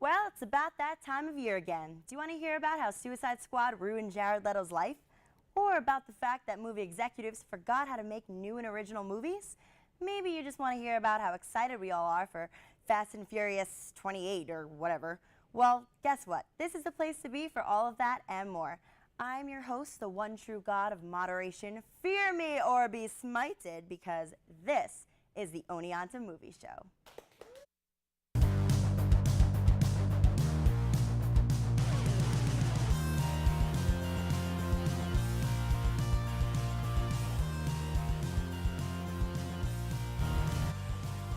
Well, it's about that time of year again. Do you want to hear about how Suicide Squad ruined Jared Leto's life? Or about the fact that movie executives forgot how to make new and original movies? Maybe you just want to hear about how excited we all are for Fast and Furious 28 or whatever. Well, guess what? This is the place to be for all of that and more. I'm your host, the one true god of moderation. Fear me or be smited, because this is the Oneonta Movie Show.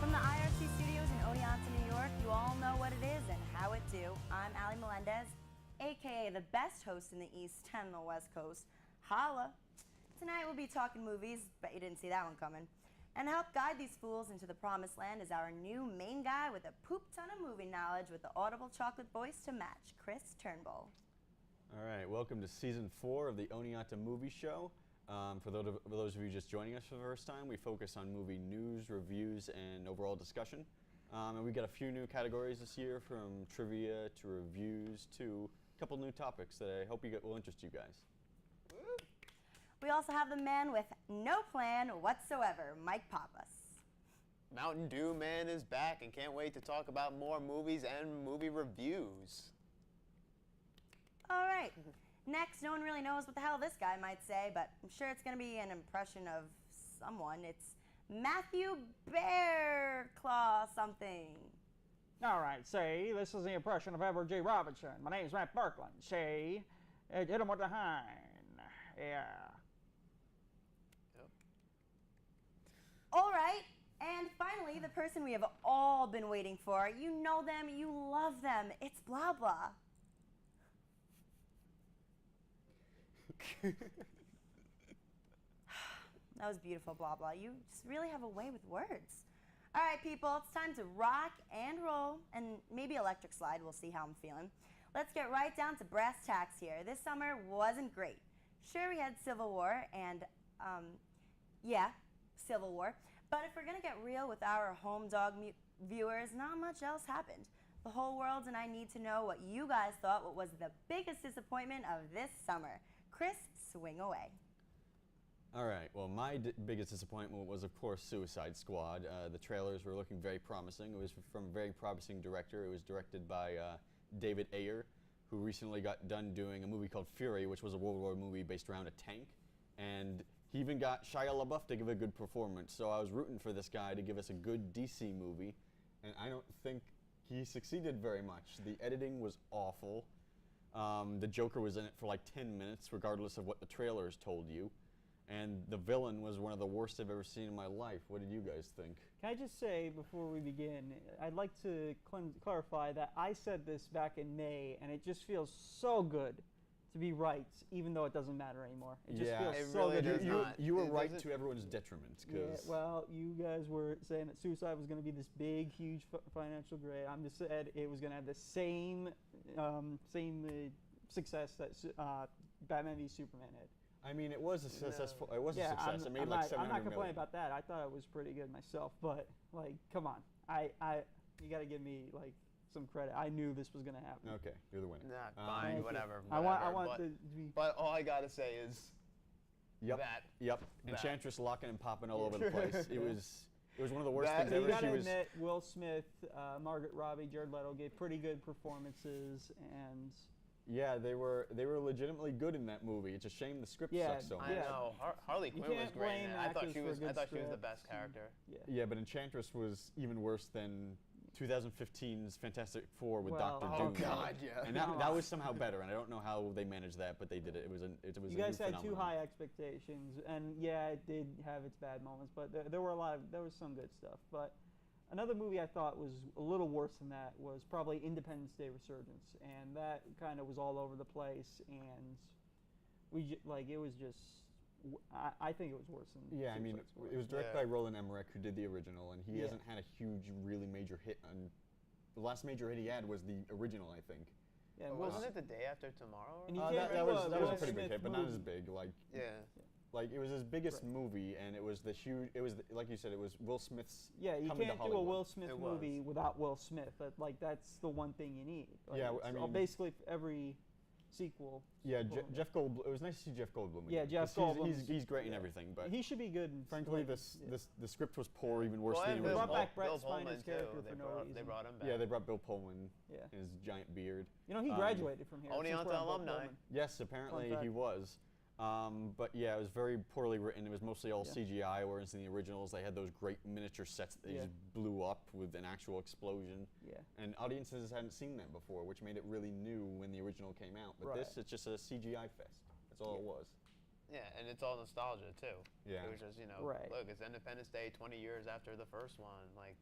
From the IRC studios in Oneonta, New York, you all know what it is and how it do. I'm Ali Melendez, aka the best host in the East and the West Coast. Holla! Tonight we'll be talking movies, bet you didn't see that one coming. And to help guide these fools into the promised land is our new main guy with a poop ton of movie knowledge with the audible chocolate voice to match, Chris Turnbull. All right, welcome to Season 4 of the Oneonta Movie Show. For those of you just joining us for the first time, we focus on movie news, reviews, and overall discussion. And we've got a few new categories this year, from trivia to reviews to a couple new topics that I hope will interest you guys. We also have the man with no plan whatsoever, Mike Pappas. Mountain Dew Man is back and can't wait to talk about more movies and movie reviews. All right. Next, no one really knows what the hell this guy might say, but I'm sure it's going to be an impression of someone. It's Matthew Bearclaw something. All right, say, this is the impression of Edward G. Robinson. My name's Matt Berkland. Say, hit him with the hind. Yeah. All right, and finally, the person we have all been waiting for. You know them, you love them. It's Blah Blah. That was beautiful, Blah Blah. You just really have a way with words. All right, people, it's time to rock and roll, and maybe electric slide. We'll see how I'm feeling. Let's get right down to brass tacks here. This summer wasn't great. Sure, we had Civil War and, Civil War. But if we're going to get real with our home dog viewers, not much else happened. The whole world and I need to know what you guys thought what was the biggest disappointment of this summer. Chris, swing away. All right, well, my biggest disappointment was, of course, Suicide Squad. The trailers were looking very promising. It was from a very promising director. It was directed by David Ayer, who recently got done doing a movie called Fury, which was a World War movie based around a tank. And he even got Shia LaBeouf to give a good performance. So I was rooting for this guy to give us a good DC movie, and I don't think he succeeded very much. The editing was awful. The Joker was in it for like 10 minutes, regardless of what the trailers told you. And the villain was one of the worst I've ever seen in my life. What did you guys think? Can I just say, before we begin, I'd like to clarify that I said this back in May, and it just feels so good to be right, even though it doesn't matter anymore. It just feels so really good. does. You were right to everyone's detriment. Yeah, well, you guys were saying that Suicide was going to be this big, huge financial grade. I'm just said it was going to have the same success that Batman v Superman had. I mean, it was a successful. No. It was a success. It made like 700 I'm not million. complaining about that. I thought it was pretty good myself, but like, come on, you got to give me like some credit. I knew this was gonna happen. Okay, you're the winner. Nah, fine, whatever. I want but, to be. But all I gotta say is Yep. that. Enchantress locking and popping all over the place. It was one of the worst things You ever. gotta admit, Will Smith, Margaret Robbie, Jared Leto gave pretty good performances, and yeah, they were legitimately good in that movie. It's a shame the script sucks so much. I know. Harley Quinn was great. blame I thought actors she for was. good I thought she was the scripts best character. Yeah, but Enchantress was even worse than 2015's Fantastic Four with Dr. Doom. Oh God, yeah. And that was somehow better, and I don't know how they managed that, but they did it. It was a you guys new had too phenomenon. high expectations, and yeah, it did have its bad moments, but there was some good stuff. But another movie I thought was a little worse than that was probably Independence Day Resurgence, and that kind of was all over the place, and it was just. I think it was worse than. Yeah, I mean, it was directed by Roland Emmerich, who did the original, and he hasn't had a huge, really major hit. The last major hit he had was the original, I think. Yeah, Wasn't it The Day After Tomorrow? And you that was a pretty big Smith hit, but not as big. Like, Yeah. Like, it was his biggest movie, and it was the huge. It was like you said, it was Will Smith's. Yeah, you coming to can't do a Hollywood. Will Smith It was. movie without Will Smith. That's the one thing you need. Like, Yeah, I it's mean- basically every sequel. Yeah, sequel. Jeff Goldblum. It was nice to see Jeff Goldblum. Yeah, again, Jeff 'cause Goldblum. He's great in yeah. everything, but He should be good. In frankly, like, the script was poor, even worse Well, than and the They Bill brought original. back Brett Bill Spiner's Pullman, character too. for They no brought, reason. They brought him back. Yeah, they brought Bill Pullman Yeah. and his giant beard. You know, he graduated from here. Oneonta since we're on Bill alumni. Pullman. Yes, apparently fact. he was. But yeah, it was very poorly written. It was mostly all Yeah. CGI, whereas in the originals they had those great miniature sets that they Yeah. just blew up with an actual explosion. Yeah. And audiences hadn't seen that before, which made it really new when the original came out. But Right. this, it's just a CGI fest. That's all it was. Yeah, and it's all nostalgia too. Yeah. It was just, Right. look, it's Independence Day 20 years after the first one. Like,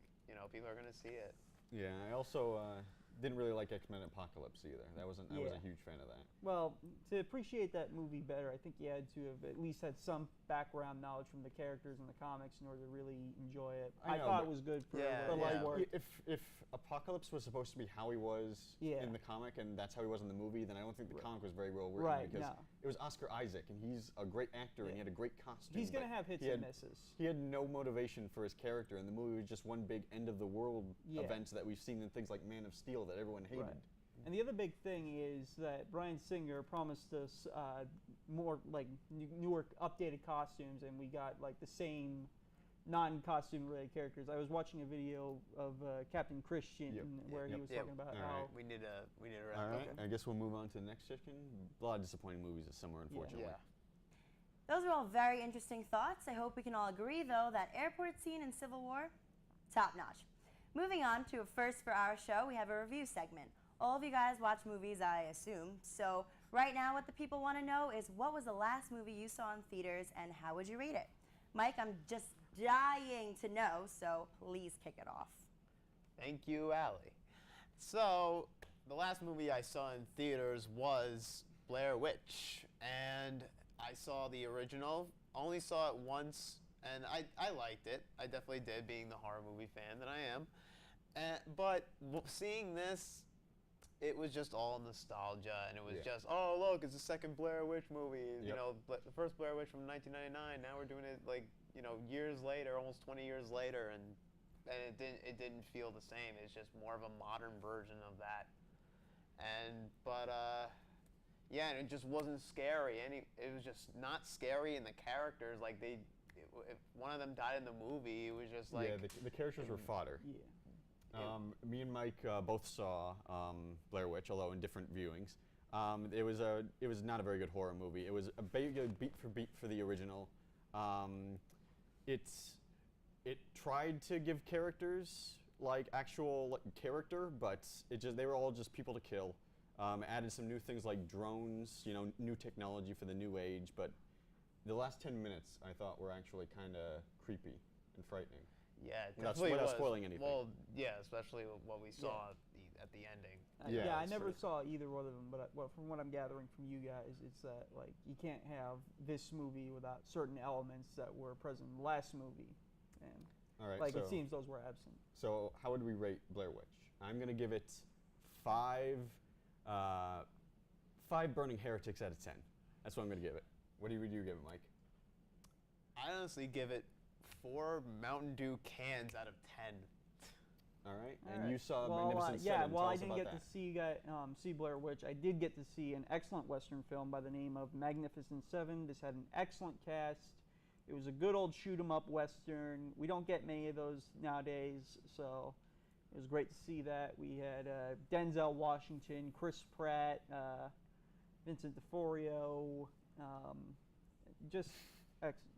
people are gonna see it. Yeah, I also didn't really like X-Men Apocalypse either. I wasn't Yeah. a huge fan of that. Well, to appreciate that movie better, I think you had to have at least had some background knowledge from the characters in the comics in order to really enjoy it. I I know, thought it but- was good for Yeah, the light yeah. work. If Apocalypse was supposed to be how he was Yeah. in the comic, and that's how he was in the movie, then I don't think the Right. comic was very well written Right, because no. it was Oscar Isaac, and he's a great actor, and he Yeah. had a great costume. He's going to but have hits he and had- misses. He had no motivation for his character, and the movie was just one big end of the world Yeah. event that we've seen in things like Man of Steel that everyone hated. Right. And the other big thing is that Bryan Singer promised us more like newer, updated costumes, and we got like the same non-costume related characters. I was watching a video of Captain Christian Yep. where he Yep. was Yep. talking about All how right. We need a All wrap right, up. I guess we'll move on to the next section. A lot of disappointing movies this summer, unfortunately. Yeah. Those are all very interesting thoughts. I hope we can all agree, though, that airport scene in Civil War, top notch. Moving on to a first for our show, we have a review segment. All of you guys watch movies, I assume. So right now, what the people want to know is what was the last movie you saw in theaters and how would you rate it? Mike, I'm just dying to know, so please kick it off. Thank you, Allie. So, the last movie I saw in theaters was Blair Witch, and I saw the original. Only saw it once, and I liked it. I definitely did, being the horror movie fan that I am. But seeing this, it was just all nostalgia, and it was Yeah. just, oh, look, it's the second Blair Witch movie. Yep. The first Blair Witch from 1999. Now we're doing it years later, almost 20 years later, and it didn't feel the same. It's just more of a modern version of that. Yeah, and it just wasn't scary. It was just not scary, and the characters, like if one of them died in the movie, it was just like, yeah, the characters were fodder. yeah. Me and Mike both saw Blair Witch, although in different viewings. It was not a very good horror movie. It was a beat for beat for the original. It tried to give characters like actual character, but they were all just people to kill. Added some new things like drones, new technology for the new age. But the last 10 minutes I thought were actually kind of creepy and frightening. yeah, it Without definitely was. spoiling anything. Well, yeah, especially what we saw at the ending. Yeah, Yeah, I that's never true. saw either one of them, but from what I'm gathering from you guys, it's that like you can't have this movie without certain elements that were present in the last movie, and All right, like so, it seems those were absent. So how would we rate Blair Witch? I'm gonna give it five burning heretics out of 10. That's what I'm gonna give it. What do you give it, Mike? I honestly give it 4 Mountain Dew cans out of 10. All right, All and right. you saw well, Magnificent yeah. Seven. Well, Tell I us didn't about get that. to see Blair Witch. I did get to see an excellent Western film by the name of Magnificent Seven. This had an excellent cast. It was a good old shoot 'em up Western. We don't get many of those nowadays, so it was great to see that. We had Denzel Washington, Chris Pratt, Vincent D'Onofrio, just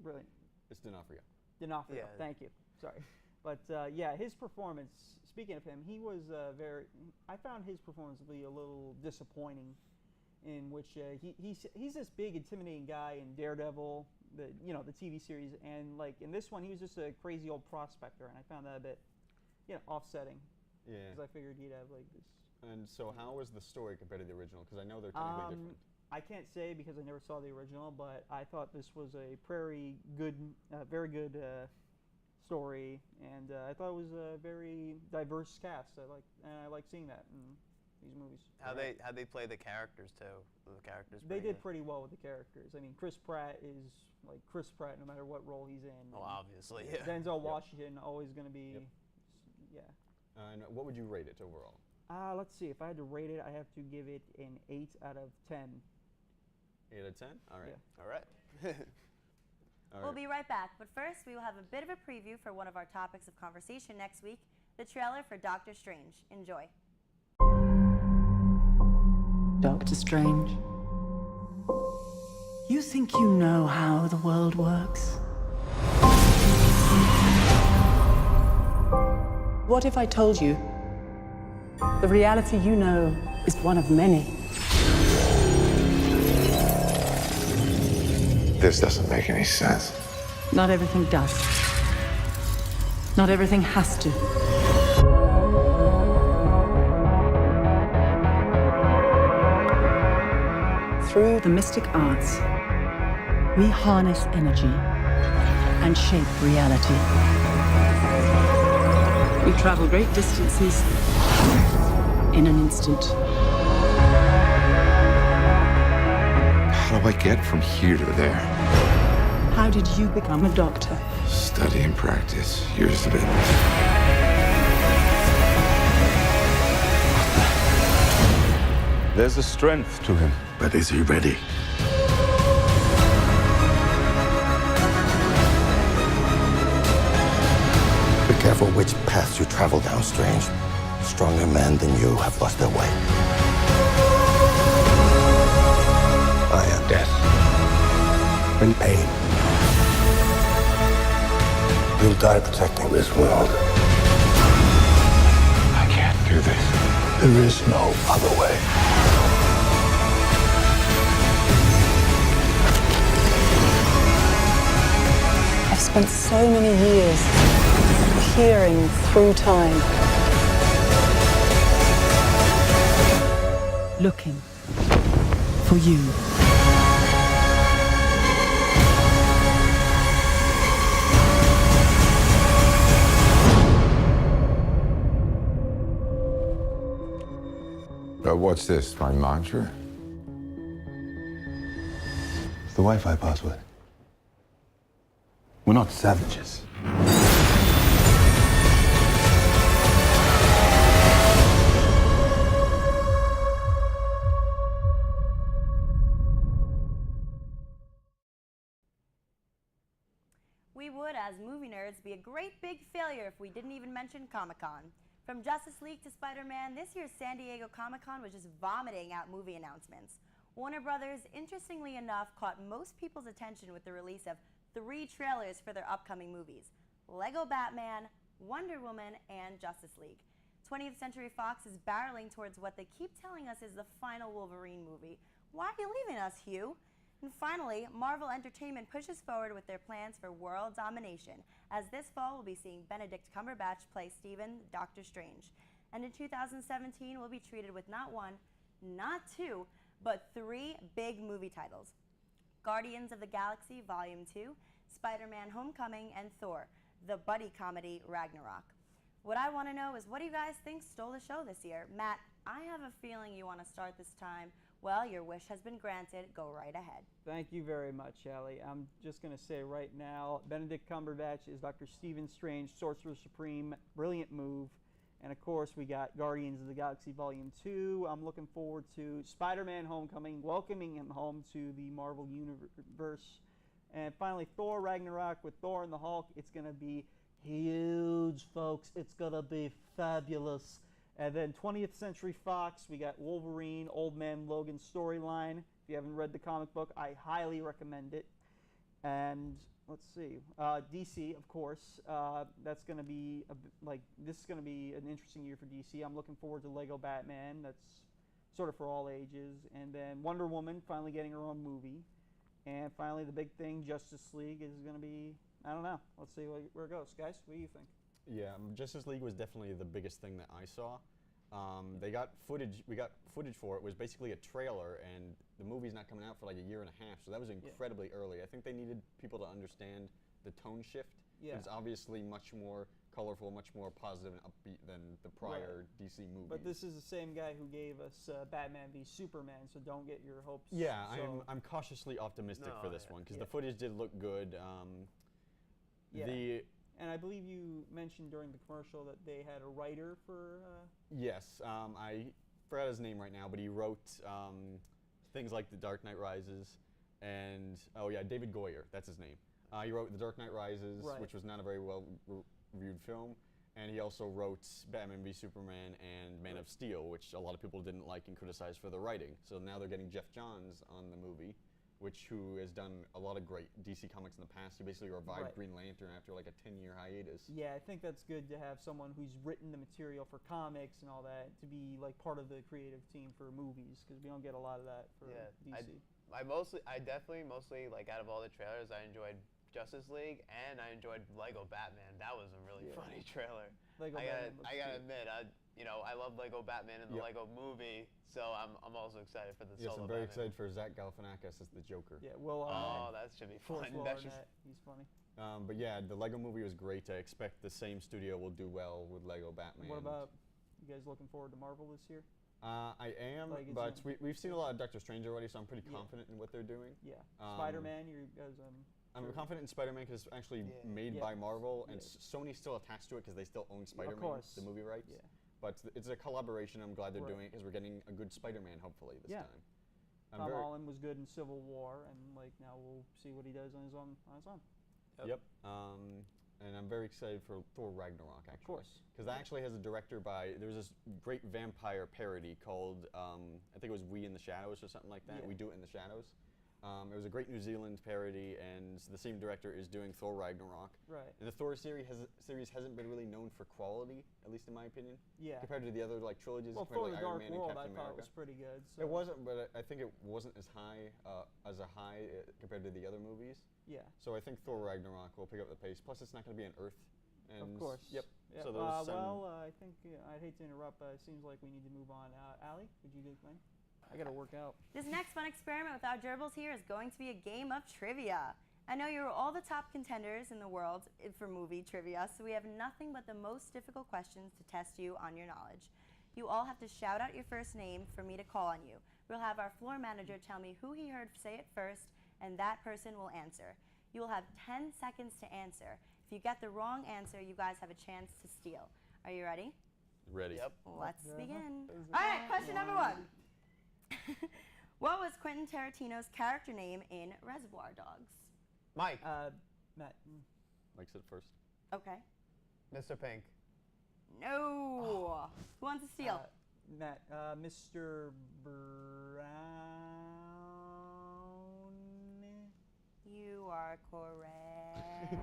brilliant. It's D'Onofrio. D'Onofrio, Yeah. thank you. Sorry. But yeah, his performance, speaking of him, he was I found his performance to be a little disappointing, in which he's this big, intimidating guy in Daredevil, the TV series, and like in this one, he was just a crazy old prospector, and I found that a bit, offsetting, Yeah. because I figured he'd have like this. And so how was the story compared to the original? Because I know they're technically different. I can't say because I never saw the original, but I thought this was a very good story, and I thought it was a very diverse cast. I like seeing that. And these movies. How they play the characters too? The characters. They pretty did good. pretty well with the characters. I mean, Chris Pratt is like Chris Pratt no matter what role he's in. Oh, obviously. And Yeah. Denzel Washington always going to be, Yep. yeah. And what would you rate it overall? Let's see. If I had to rate it, I have to give it an 8 out of 10. 8 out of 10? All right. Yeah. All right. All We'll right. be right back, but first we will have a bit of a preview for one of our topics of conversation next week, the trailer for Doctor Strange. Enjoy. Doctor Strange. You think you know how the world works? What if I told you the reality you know is one of many? This doesn't make any sense. Not everything does. Not everything has to. Through the mystic arts, we harness energy and shape reality. We travel great distances in an instant. How do I get from here to there? How did you become a doctor? Study and practice, years of it. There's a strength to him. But is he ready? Be careful which paths you travel down, Strange. Stronger men than you have lost their way. I am death. And pain. You'll die protecting this world. I can't do this. There is no other way. I've spent so many years peering through time, looking for you. What's this, my mantra? It's the Wi-Fi password. We're not savages. We would, as movie nerds, be a great big failure if we didn't even mention Comic-Con. From Justice League to Spider-Man, this year's San Diego Comic-Con was just vomiting out movie announcements. Warner Brothers, interestingly enough, caught most people's attention with the release of 3 trailers for their upcoming movies: Lego Batman, Wonder Woman, and Justice League. 20th Century Fox is barreling towards what they keep telling us is the final Wolverine movie. Why are you leaving us, Hugh? And finally, Marvel Entertainment pushes forward with their plans for world domination, as this fall we'll be seeing Benedict Cumberbatch play Stephen, Doctor Strange. And in 2017, we'll be treated with not 1, not 2, but 3 big movie titles: Guardians of the Galaxy Volume 2, Spider-Man Homecoming, and Thor, the buddy comedy Ragnarok. What I want to know is, what do you guys think stole the show this year? Matt, I have a feeling you want to start this time. Well, your wish has been granted. Go right ahead. Thank you very much, Allie. I'm just going to say right now, Benedict Cumberbatch is Dr. Stephen Strange, Sorcerer Supreme, brilliant move. And of course, we got Guardians of the Galaxy Volume 2. I'm looking forward to Spider-Man Homecoming, welcoming him home to the Marvel Universe. And finally, Thor Ragnarok with Thor and the Hulk. It's going to be huge, folks. It's going to be fabulous. And then 20th Century Fox, we got Wolverine, Old Man Logan storyline. If you haven't read the comic book, I highly recommend it. And let's see, DC, of course. That's going to be this is going to be an interesting year for DC. I'm looking forward to Lego Batman. That's sort of for all ages. And then Wonder Woman finally getting her own movie. And finally, the big thing, Justice League is going to be, I don't know. Let's see where it goes. Guys, what do you think? Yeah, Justice League was definitely the biggest thing that I saw. They got footage. We got footage for it. It was basically a trailer, and the movie's not coming out for like a year and a half. So that was incredibly early. I think they needed people to understand the tone shift. Yeah. It's obviously much more colorful, much more positive and upbeat than the prior DC movies. But this is the same guy who gave us Batman v Superman, so don't get your hopes. Yeah, so I'm cautiously optimistic for this one because the Yeah. footage did look good. Yeah. And I believe you mentioned during the commercial that they had a writer for. Yes, I forgot his name right now, but he wrote things like The Dark Knight Rises, and David Goyer, that's his name. He wrote The Dark Knight Rises, Right. which was not a very well reviewed film, and he also wrote Batman v Superman and Man of Steel, which a lot of people didn't like and criticized for the writing. So now they're getting Jeff Johns on the movie, who has done a lot of great DC comics in the past. He basically revived Right. Green Lantern after like a 10-year hiatus. Yeah, I think that's good to have someone who's written the material for comics and all that to be like part of the creative team for movies, because we don't get a lot of that for DC. I definitely mostly like out of all the trailers, I enjoyed Justice League and I enjoyed Lego Batman. That was a really funny trailer. Lego Batman looks I gotta cute. admit, I love Lego Batman and the Lego movie, so I'm also excited for the Yes, solo I'm very Batman. excited for Zach Galifianakis as the Joker. Yeah, Will Oh, Arnett. that should be Of course, fun. Will That should- Arnett. He's funny. But yeah, the Lego movie was great. I expect the same studio will do well with Lego Batman. What about you guys looking forward to Marvel this year? I am, Like, is but it- we've seen a lot of Doctor Strange already, so I'm pretty Yeah. confident in what they're doing. Yeah, Um, Spider-Man. You guys. I'm confident in Spider-Man because it's actually Yeah. made Yeah. by Marvel, and Yeah. Sony's still attached to it because they still own Spider-Man, course. the movie rights. Yeah. But it's a collaboration. I'm glad they're Right. doing it because we're getting a good Spider-Man hopefully this Yeah. time. Tom Holland was good in Civil War, and like now we'll see what he does on his own. Yep. And I'm very excited for Thor Ragnarok, actually. Of course. Because that actually has a director by, there's this great vampire parody called, I think it was We in the Shadows or something like that. Yeah. We Do It in the Shadows. It was a great New Zealand parody, and the same director is doing Thor Ragnarok. Right. And the Thor series hasn't been really known for quality, at least in my opinion. Yeah. Compared to the other like trilogies, Well, compared Thor: to The like Iron Dark Man and World, I Captain thought America. was pretty good. So. It wasn't, but I think it wasn't as high compared to the other movies. Yeah. So I think Thor Ragnarok will pick up the pace. Plus, it's not going to be on Earth. And Of course. Yep. Yeah. So those. I think I'd hate to interrupt, but it seems like we need to move on. Allie, would you mind? I gotta work out. This next fun experiment with our gerbils here is going to be a game of trivia. I know you're all the top contenders in the world for movie trivia, so we have nothing but the most difficult questions to test you on your knowledge. You all have to shout out your first name for me to call on you. We'll have our floor manager tell me who he heard say it first, and that person will answer. You will have 10 seconds to answer. If you get the wrong answer, you guys have a chance to steal. Are you ready? Ready. Yep. Let's begin. All right, question number one. What was Quentin Tarantino's character name in Reservoir Dogs? Mike, Matt. Mike said first. Okay. Mr. Pink. No. Who wants to steal? Matt. Mr. Brown. You are correct.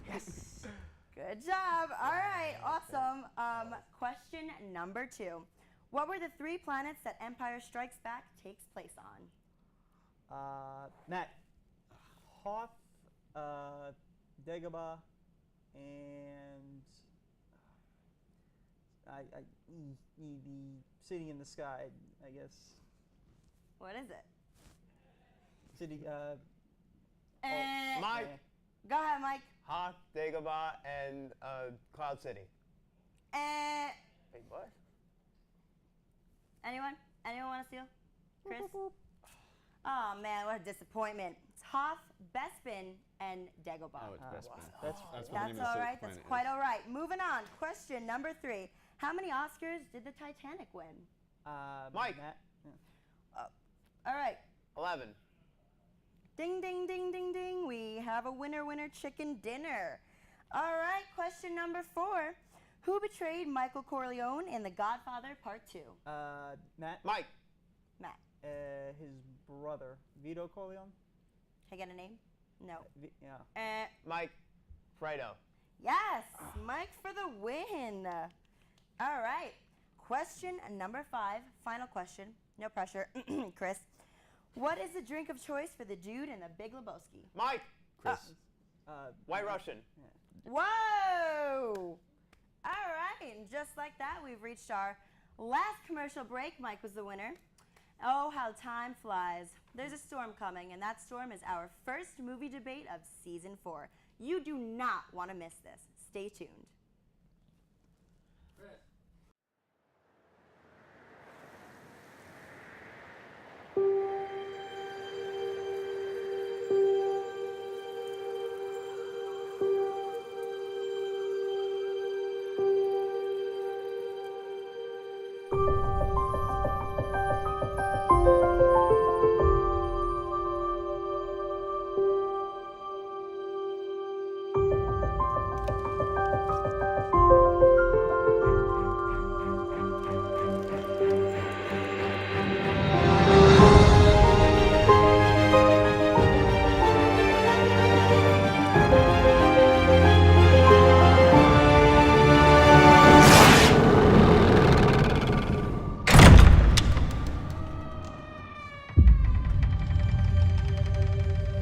Yes. Good job. All right, awesome. Question number two. What were the 3 planets that Empire Strikes Back takes place on? Matt. Hoth, Dagobah, and the city in the sky, I guess. What is it? City. Mike. Go ahead, Mike. Hoth, Dagobah, and Cloud City. Wait, what? Anyone? Anyone want to steal? Chris? Oh man, what a disappointment. It's Hoth, Bespin, and Dagobah. Oh, it's Bespin. That's what the name That's of the all city right. That's planet quite is. all right. Moving on. Question number 3. How many Oscars did the Titanic win? Mike. Matt. All right. 11. Ding, ding, ding, ding, ding. We have a winner, winner, chicken dinner. All right. Question number 4. Who betrayed Michael Corleone in The Godfather Part 2? Matt. Mike. Matt. His brother, Vito Corleone. Can I get a name? No. Yeah. Mike. Fredo. Yes, Mike for the win. All right. Question number 5. Final question. No pressure. Chris. What is the drink of choice for the dude in the Big Lebowski? Mike. Chris. White Russian. Whoa! All right, and just like that, we've reached our last commercial break. Mike was the winner. Oh, how time flies. There's a storm coming, and that storm is our first movie debate of season 4. You do not want to miss this. Stay tuned.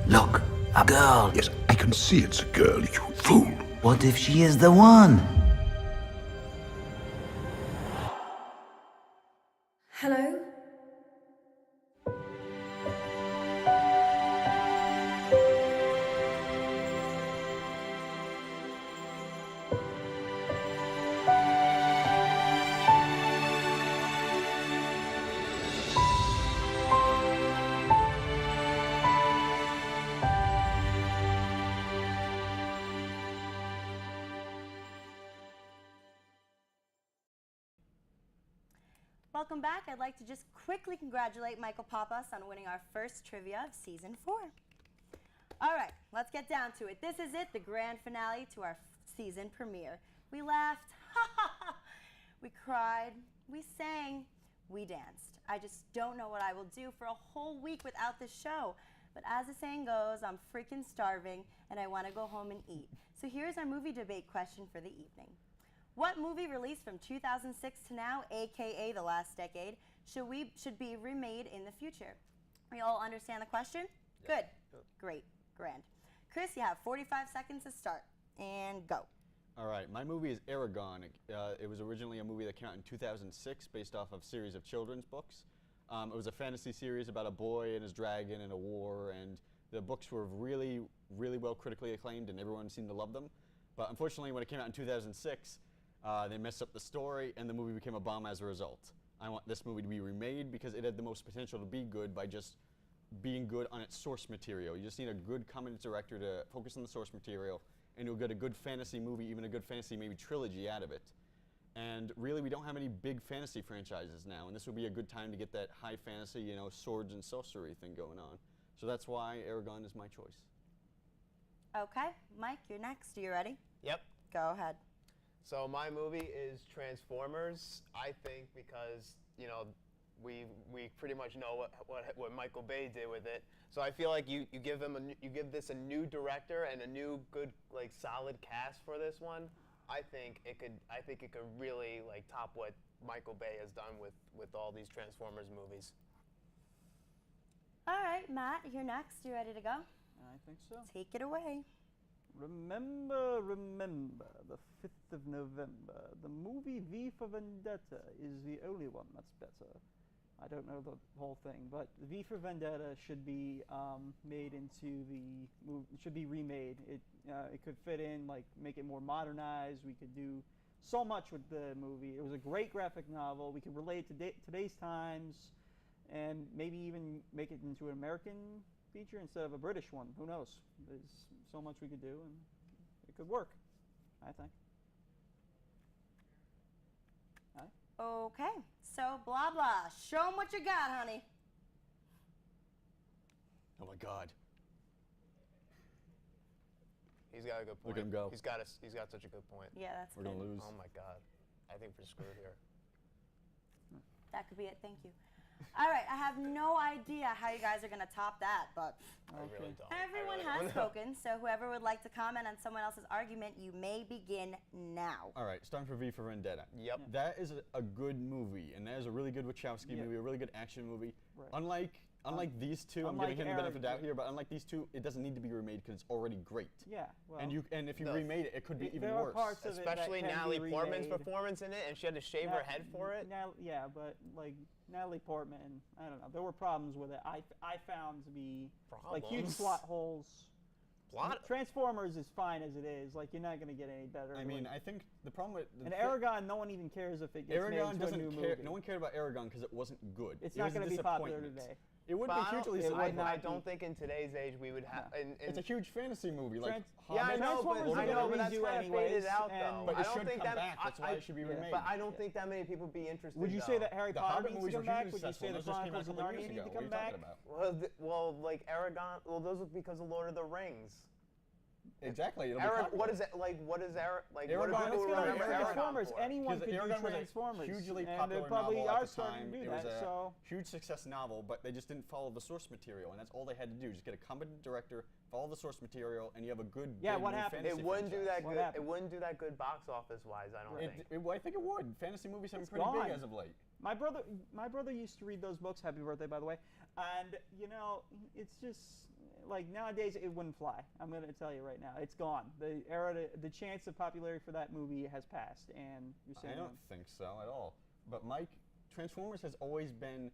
Look, a girl. Yes, I can see it's a girl, you fool. What if she is the one? Hello? Welcome back. I'd like to just quickly congratulate Michael Papas on winning our first trivia of season 4. All right, let's get down to it. This is it, the grand finale to our season premiere. We laughed, we cried, we sang, we danced. I just don't know what I will do for a whole week without this show. But as the saying goes, I'm freaking starving and I want to go home and eat. So here's our movie debate question for the evening. What movie released from 2006 to now, aka the last decade, should be remade in the future? We all understand the question? Yeah. Good. Great. Grand. Chris, you have 45 seconds to start. And go. All right, my movie is Aragon. It was originally a movie that came out in 2006 based off of a series of children's books. It was a fantasy series about a boy and his dragon and a war, and the books were really, really well critically acclaimed and everyone seemed to love them. But unfortunately, when it came out in 2006, they messed up the story and the movie became a bomb as a result. I want this movie to be remade because it had the most potential to be good by just being good on its source material. You just need a good competent director to focus on the source material and you'll get a good fantasy movie, even a good fantasy maybe trilogy out of it. And really we don't have any big fantasy franchises now, and this would be a good time to get that high fantasy, you know, swords and sorcery thing going on. So that's why Aragon is my choice. Okay, Mike, you're next. Are you ready? Yep. Go ahead. So my movie is Transformers. I think because, you know, we pretty much know what Michael Bay did with it. So I feel like you give this a new director and a new good, like, solid cast for this one. I think it could really, like, top what Michael Bay has done with all these Transformers movies. All right, Matt, you're next. You ready to go? I think so. Take it away. Remember, the 5th of November. The movie V for Vendetta is the only one that's better. I don't know the whole thing, but V for Vendetta should be made into should be remade. It could fit in, like, make it more modernized. We could do so much with the movie. It was a great graphic novel. We could relate to today's times, and maybe even make it into an American feature instead of a British one. Who knows? There's so much we could do, and it could work, I think. Okay, so blah blah. Show 'em what you got, honey. Oh my God. He's got a good point. Look at him go. He's got such a good point. Yeah, that's We're good. gonna lose. Oh my God. I think we're screwed here. That could be it. Thank you. All right, I have no idea how you guys are going to top that, but I really don't. everyone I really has don't. spoken, so whoever would like to comment on someone else's argument, you may begin now. All right, starting for V for Vendetta. Yep. That is a good movie, and that is a really good Wachowski movie, a really good action movie. Right. Unlike these two, I'm unlike giving him the benefit of the doubt Arab- here, but unlike these two, it doesn't need to be remade because it's already great. Yeah, well, And if you No. remade it, it could be even there are worse. parts of it that Especially can be Natalie Portman's remade. performance in it, and she had to shave her head for it. Yeah, but like Natalie Portman, I don't know. There were problems with it. I found to be like huge Problems? plot holes. Transformers is fine as it is. Like, you're not going to get any better. I mean, I think the problem with and Aragon, no one even cares if it gets made Aragon into a new doesn't care. movie. No one cared about Aragon because it wasn't good. It's It not was a going to be popular disappointment. today. It would But be I don't- hugely it would disappointing. not I be. don't think in today's age we would have. It's a huge fantasy movie. Like Yeah, I know, but Transformers I are know, gonna but that's redo kind of anyways, faded out, and- though. But I it don't should think come that. back. That's why it should be remade. But I don't think that many people would be interested. Would you say that Harry The Potter Hobbit needs to movies come were back? hugely Would you say successful. the Those just came out Chronicles a of couple Narnia years need ago. to What are come you back? talking about? Well, like Aragon. Well, those are because of Lord of the Rings. Exactly. It'll be What popular. is it like? What is Aragon? Like Aragon- what do Let's people get on remember Aragon Transformers. for? Anyone could do Aragon was a Transformers. hugely and popular they probably novel are at the starting time. to do It was that. a So huge success novel, but they just didn't follow the source material, and that's all they had to do. Just get a competent director, follow the source material, and you have a good. Yeah, big what new happened? fantasy It wouldn't do franchise. that What good. It happened? wouldn't do that good box office wise. I don't think. I think it would. Fantasy movies have been It's pretty gone. big as of late. my brother used to read those books. Happy birthday, by the way. And you know, it's just like nowadays it wouldn't fly. I'm gonna tell you right now, it's gone. The era, the chance of popularity for that movie has passed. And you're saying I don't think so at all. But Mike, Transformers has always been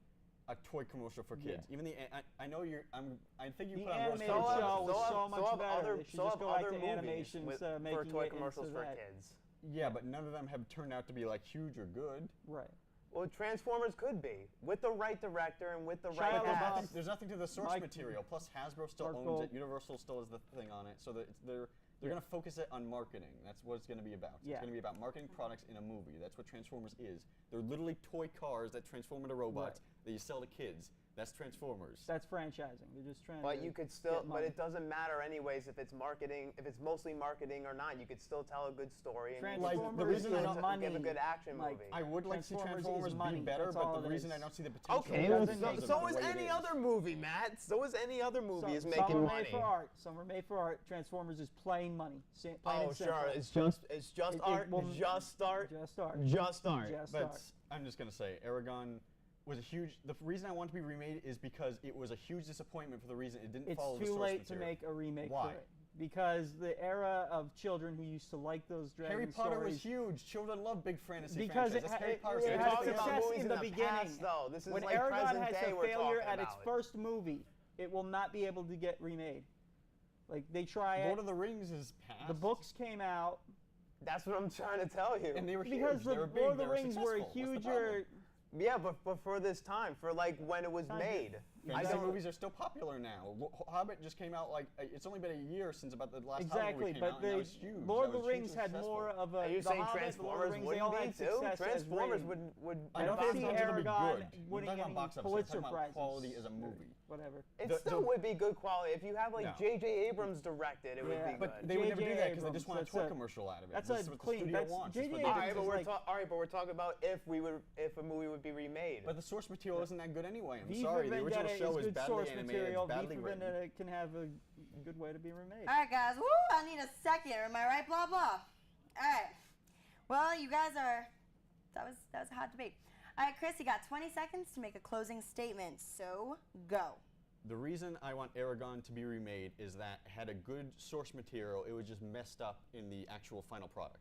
a toy commercial for kids. Yeah. Even the I know you're I think you the put on animated rose-colored show glasses. was so much better. They should so just have go back other to movies animation with, instead of for making toy it commercials into for that. kids. Yeah, but none of them have turned out to be like huge or good. Right. Well, Transformers could be with the right director and with the Shia right But cast. there's nothing to the source Mike- material. Plus, Hasbro still Mark owns Gold. it. Universal still has the thing on it. So that they're going to focus it on marketing. That's what it's going to be about. Yeah. It's going to be about marketing products in a movie. That's what Transformers is. They're literally toy cars that transform into robots that you sell to kids. That's Transformers. That's franchising. They're just trying But to you could still, get but money. it doesn't matter anyways if it's marketing, if it's mostly marketing or not. You could still tell a good story and you could Like, the still reason I give don't- a money, good action Mike, movie. I would like to see Transformers is Transformers money. be better, That's but all the it reason is. I don't see the potential Okay, It well, doesn't so, make so is is any other movie, Matt. So is any other movie is some making are money. made for art. Some are made for art. Transformers is plain money. Plain Oh, and simple. sure. It's just It art. will- Just art. Just art. Just art. Just But art. I'm just gonna say, Aragon was a huge. The reason I want it to be remade is because it was a huge disappointment for the reason it didn't It's follow the too source late material. to make a remake Why? for it. Because the era of children who used to like those dragon Harry Potter stories. was huge. Children love big fantasy Because franchises. That's Harry Potter. it We're had Fantasy talking about success movies in the in the beginning. past, though. This is when like Aragon present has day a we're failure talking at its about. first movie, it will not be able to get remade. Like they try it. Lord of the Rings is past. The books came out That's what I'm trying to tell you. and they were because huge. the They were big. Lord of they the were Rings were successful. What's the huger. problem? Yeah, but for this time, for like when it was Time made. I Fantasy don't. movies are still popular now. Hobbit just came out like it's only been a year since about the last Hobbit Exactly, movie came but out, and that the was huge. Lord of That the was Rings hugely had successful. more of a. Are you the saying Hobbit, the Lord of Transformers the Rings, they all wouldn't had be too? success as Transformers written. would. I don't I think see it's going to be Aragon good. winning We're talking any about box office. We're Pulitzer talking about prizes. quality as a movie. Whatever. It still would be good quality if you have like No. J.J. Abrams directed. It would Yeah. be But good. they would never do J.J. that because they just Abrams, want a that's toy a- commercial out of it. that's This a is what clean- the studio that's wants. J.J. That's what all they right, do. but Abrams is all right, but we're talking about if a movie would be remade. But the source material isn't that good anyway. I'm V sorry. for The original Vendetta show is is good badly source animated, material. it's badly V for written. Vendetta can have a good way to be remade. All right, guys. Woo! I need a second. Am I right? Blah blah. All right. Well, you guys are. That was a hot debate. All right, Chris, you got 20 seconds to make a closing statement. So go. The reason I want Aragon to be remade is that it had a good source material, it was just messed up in the actual final product.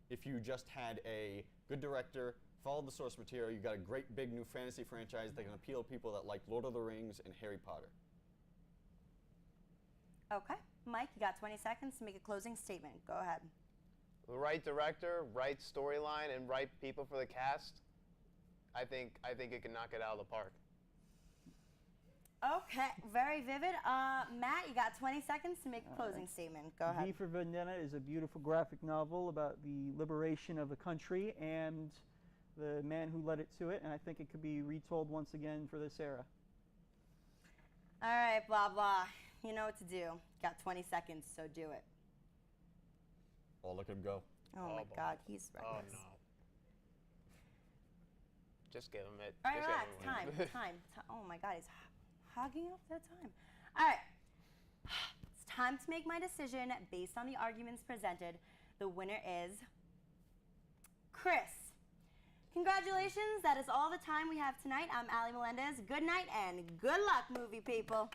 If you just had a good director, followed the source material, you got a great big new fantasy franchise that can appeal to people that like Lord of the Rings and Harry Potter. Okay. Mike, you got 20 seconds to make a closing statement. Go ahead. The right director, right storyline, and right people for the cast. I think it can knock it out of the park. Okay. Very vivid. Matt, you got 20 seconds to make a closing statement. Go ahead. V for Vendetta is a beautiful graphic novel about the liberation of a country and the man who led it to it, and I think it could be retold once again for this era. All right, blah blah. You know what to do. Got 20 seconds, so do it. Oh, look at him go. Oh my boy. God, he's Oh reckless. no. Just give him it. All right, Just relax. give him it. Time. Oh my God, he's hogging up that time. All right. It's time to make my decision based on the arguments presented. The winner is Chris. Congratulations. That is all the time we have tonight. I'm Ali Melendez. Good night and good luck, movie people.